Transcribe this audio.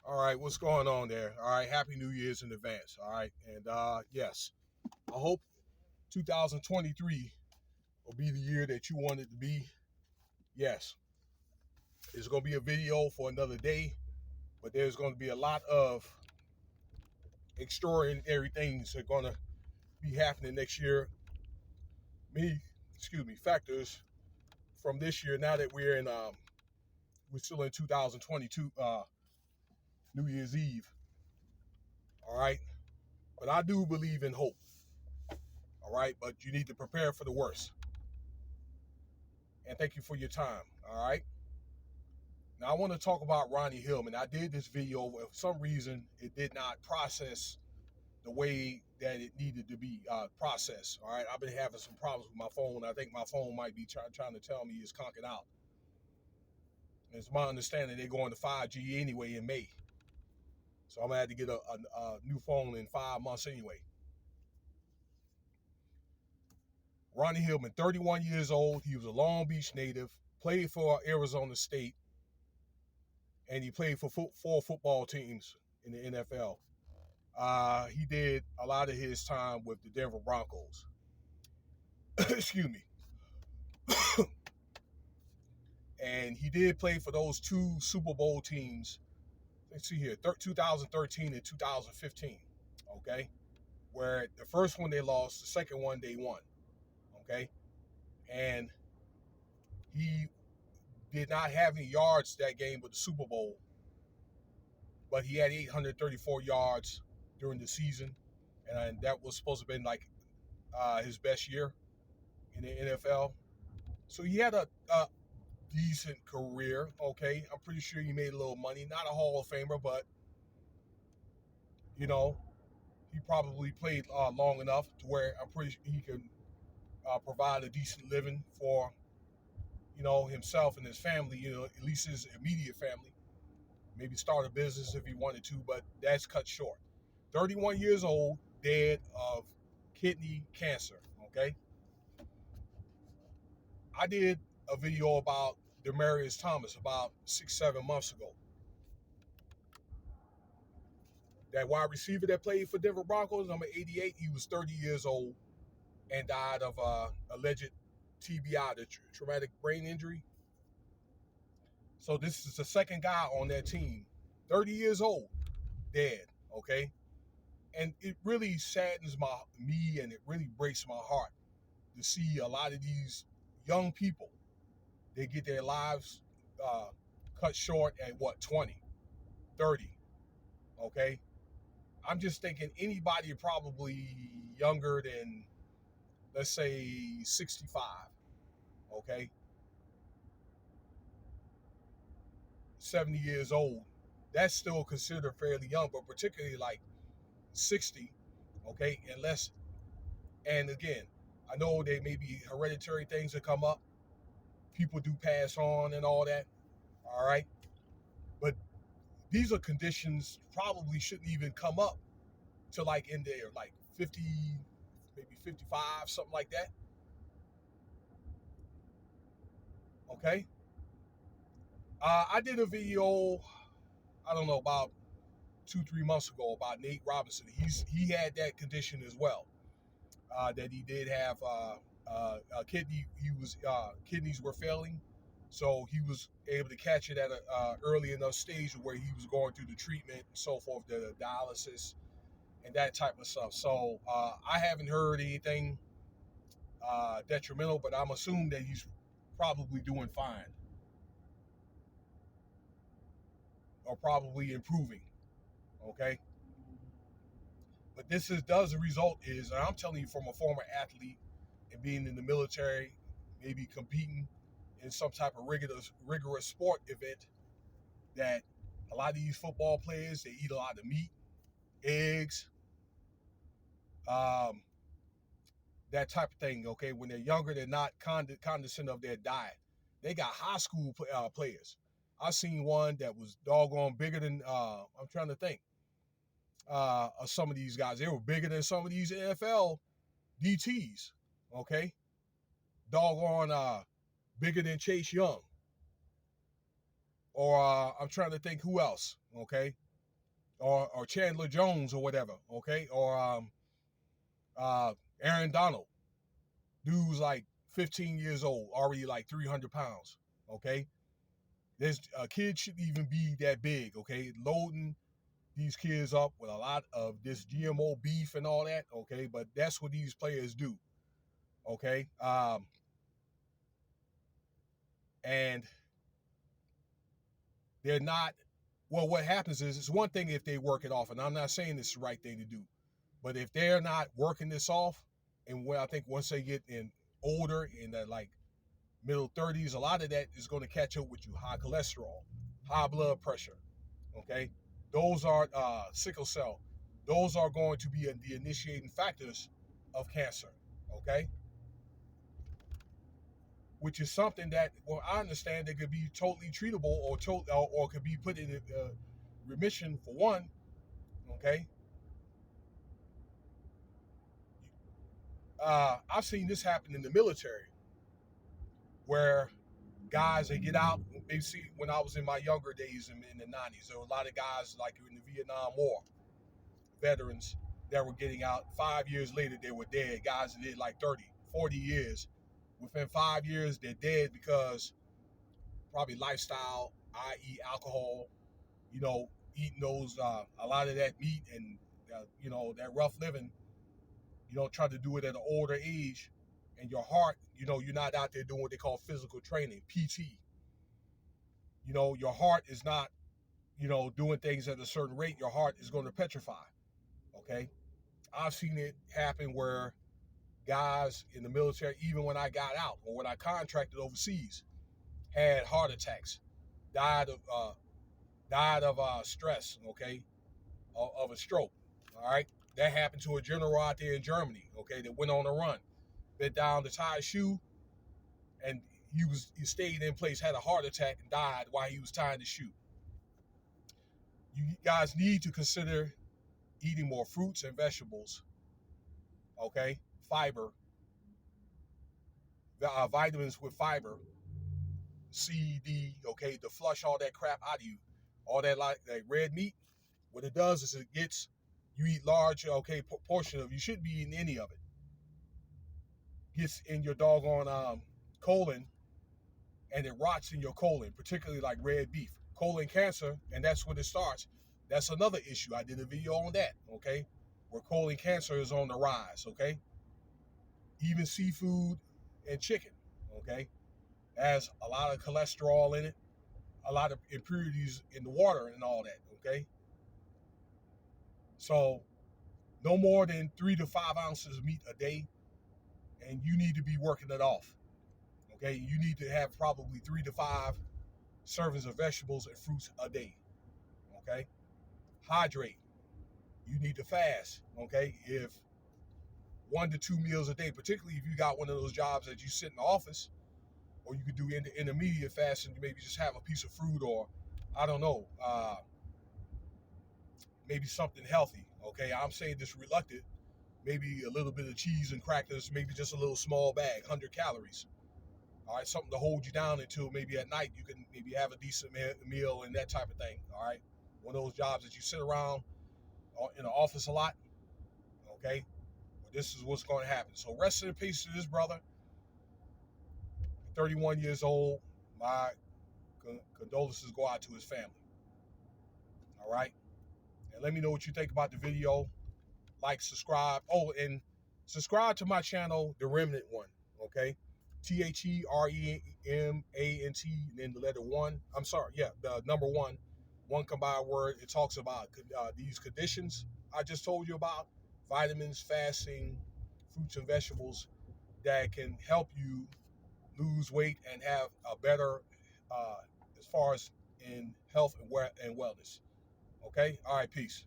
All right, what's going on there? All right, Happy New Year's in advance. All right, and yes, I hope 2023 will be the year that you want it to be. Yes, it's going to be a video for another day, but there's going to be a lot of extraordinary things that are going to be happening next year. Factors from this year. Now that we're still in 2022, New Year's Eve. All right, but I do believe in hope. All right, but you need to prepare for the worst. And thank you for your time. All right. Now I want to talk about Ronnie Hillman. I did this video. For some reason, it did not process the way that it needed to be processed. All right. I've been having some problems with my phone. I think my phone might be trying to tell me it's conking out. And it's my understanding they're going to 5G anyway in May. So I'm going to have to get a new phone in 5 months anyway. Ronnie Hillman, 31 years old. He was a Long Beach native, played for Arizona State, and he played for 4 football teams in the NFL. He did a lot of his time with the Denver Broncos. Excuse me. And he did play for those 2 Super Bowl teams. Let's see here, 2013 and 2015. Okay, where the first one they lost, the second one they won. Okay, and he did not have any yards that game with the Super Bowl, but he had 834 yards during the season, and that was supposed to have been like his best year in the NFL. So he had a decent career. Okay, I'm pretty sure he made a little money. Not a Hall of Famer, but you know, he probably played long enough to where I'm pretty sure he can provide a decent living for himself and his family. At least his immediate family. Maybe start a business if he wanted to, but that's cut short. 31 years old, dead of kidney cancer. Okay, I did a video about Demaryius Thomas about 6-7 months ago. That wide receiver that played for Denver Broncos, number 88, he was 30 years old and died of alleged TBI, the traumatic brain injury. So this is the second guy on that team, 30 years old, dead. Okay, and it really saddens me, and it really breaks my heart to see a lot of these young people. They get their lives cut short at 20, 30. Okay, I'm just thinking anybody probably younger than, let's say, 65. Okay, 70 years old. That's still considered fairly young, but particularly like 60. Okay, and again, I know there may be hereditary things that come up. People do pass on and all that. All right, but these are conditions probably shouldn't even come up to like in there, like 50, maybe 55, something like that. Okay. I did a video, I don't know, about 2-3 months ago about Nate Robinson. He had that condition as well. That he did have kidney. Kidneys were failing, so he was able to catch it at a early enough stage where he was going through the treatment and so forth, the dialysis and that type of stuff. So I haven't heard anything detrimental, but I'm assuming that he's probably doing fine or probably improving. Okay, but does result is, and I'm telling you from a former athlete and being in the military, maybe competing in some type of rigorous sport event, that a lot of these football players, they eat a lot of meat, eggs, um, that type of thing. Okay, when they're younger, they're not condescending of their diet. They got high school players. I seen one that was doggone bigger than I'm trying to think of some of these guys. They were bigger than some of these NFL DTs. Okay, doggone bigger than Chase Young. Or I'm trying to think who else. Okay, or Chandler Jones or whatever, okay, or Aaron Donald, dude's like 15 years old, already like 300 pounds, okay. There's kids shouldn't even be that big, okay. Loading these kids up with a lot of this GMO beef and all that, okay. But that's what these players do, okay. And they're not. Well, what happens is it's one thing if they work it off, and I'm not saying it's the right thing to do, but if they're not working this off, and when I think once they get in older in the like middle 30s, a lot of that is going to catch up with you. High cholesterol, high blood pressure, okay? Those are sickle cell. Those are going to be the initiating factors of cancer, okay? Which is something that, well, I understand that could be totally treatable or could be put in remission for one, okay? I've seen this happen in the military where guys, they get out. They see when I was in my younger days in the 90s, there were a lot of guys like in the Vietnam War, veterans that were getting out. 5 years later, they were dead. Guys that did like 30, 40 years. Within 5 years, they're dead because probably lifestyle, i.e. alcohol, eating those, a lot of that meat and, that rough living, try to do it at an older age. And your heart, you're not out there doing what they call physical training, PT. Your heart is not, doing things at a certain rate. Your heart is going to petrify. Okay. I've seen it happen where guys in the military, even when I got out or when I contracted overseas, had heart attacks, died of stress, okay, of a stroke. All right. That happened to a general out there in Germany, okay, that went on a run, bit down to tie a shoe, and he stayed in place, had a heart attack, and died while he was tying the shoe. You guys need to consider eating more fruits and vegetables, okay, fiber, vitamins with fiber, C, D, okay, to flush all that crap out of you. All that like red meat, what it does is you eat large, okay, portion of, you shouldn't be eating any of it. Gets in your doggone colon, and it rots in your colon, particularly like red beef. Colon cancer, and that's when it starts. That's another issue. I did a video on that, okay, where colon cancer is on the rise, okay? Even seafood and chicken, okay, has a lot of cholesterol in it, a lot of impurities in the water and all that, okay? So no more than 3 to 5 ounces of meat a day, and you need to be working it off, okay? You need to have probably 3 to 5 servings of vegetables and fruits a day, okay? Hydrate. You need to fast, okay? If 1 to 2 meals a day, particularly if you got one of those jobs that you sit in the office, or you could do intermediate fasting, maybe just have a piece of fruit, or I don't know, maybe something healthy, okay? I'm saying this reluctant, maybe a little bit of cheese and crackers, maybe just a little small bag, 100 calories. All right, something to hold you down until maybe at night you can maybe have a decent meal and that type of thing. All right, one of those jobs that you sit around in the office a lot. Okay, well, this is what's going to happen. So rest in peace to this brother, 31 years old. My condolences go out to his family. All right, and let me know what you think about the video. Like, subscribe. Oh, and subscribe to my channel, The Remnant One. Okay, TheRemant, and then the letter one. I'm sorry, yeah, the number one. One combined word. It talks about these conditions I just told you about: vitamins, fasting, fruits and vegetables that can help you lose weight and have a better, as far as in health and wellness. Okay, all right, peace.